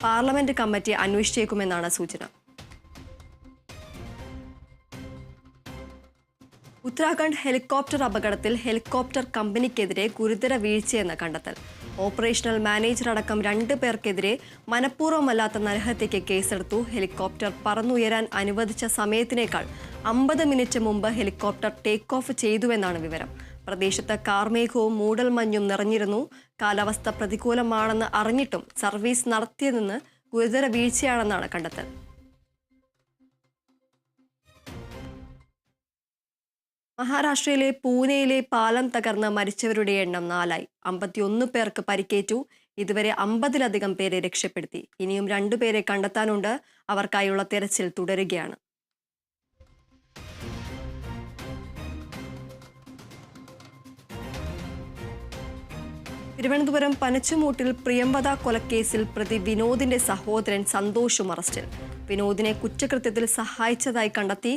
Parliament committee അന്വേഷിച്ചേക്കുമെന്നാണ് സൂചന. Uttarakhand helicopter അപകടത്തിൽ helicopter കമ്പനിക്കെതിരെ ഗുരുതര വീഴ്ചയെന്ന കണ്ടെത്തൽ. ഓപ്പറേഷണൽ മാനേജർ അടക്കം 2 പേർക്കെതിരെ മനഃപൂർവ്വമല്ലാത്ത നരഹത്യയ്ക്ക് കേസെടുത്തു. ഹെലികോപ്റ്റർ പറന്നുയരാൻ അനുവദിച്ച സമയത്തിനേക്കാൾ 50 മിനിറ്റ് മുമ്പ് ഹെലികോപ്റ്റർ ടേക്ക് ഓഫ് ചെയ്തുവെന്നാണ് വിവരം. പ്രദേശത്ത് കാർമേഘവും മൂടൽമഞ്ഞും നിറഞ്ഞിരുന്നു. കാലാവസ്ഥ പ്രതികൂലമാണെന്ന് അറിഞ്ഞിട്ടും സർവീസ് നടത്തിയതെന്ന് ഗുരുതര വീഴ്ചയാണെന്നാണ് കണ്ടെത്തൽ. മഹാരാഷ്ട്രയിലെ പൂനെയിലെ പാലം തകർന്ന് മരിച്ചവരുടെ എണ്ണം 4ആയി. 51 പേർക്ക് പരിക്കേറ്റു. ഇതുവരെ 50-ലധികം പേരെ രക്ഷപ്പെടുത്തി. ഇനിയും 2 പേരെ കണ്ടെത്താനുണ്ട്. അവർക്കായുള്ള തെരച്ചിൽ തുടരുകയാണ്. തിരുവനന്തപുരം പനച്ചുമൂട്ടിൽ പ്രിയംവദ കൊലക്കേസിൽ പ്രതി വിനോദിന്റെ സഹോദരൻ സന്തോഷും അറസ്റ്റിൽ. വിനോദിനെ കുറ്റകൃത്യത്തിൽ സഹായിച്ചതായി കണ്ടെത്തി.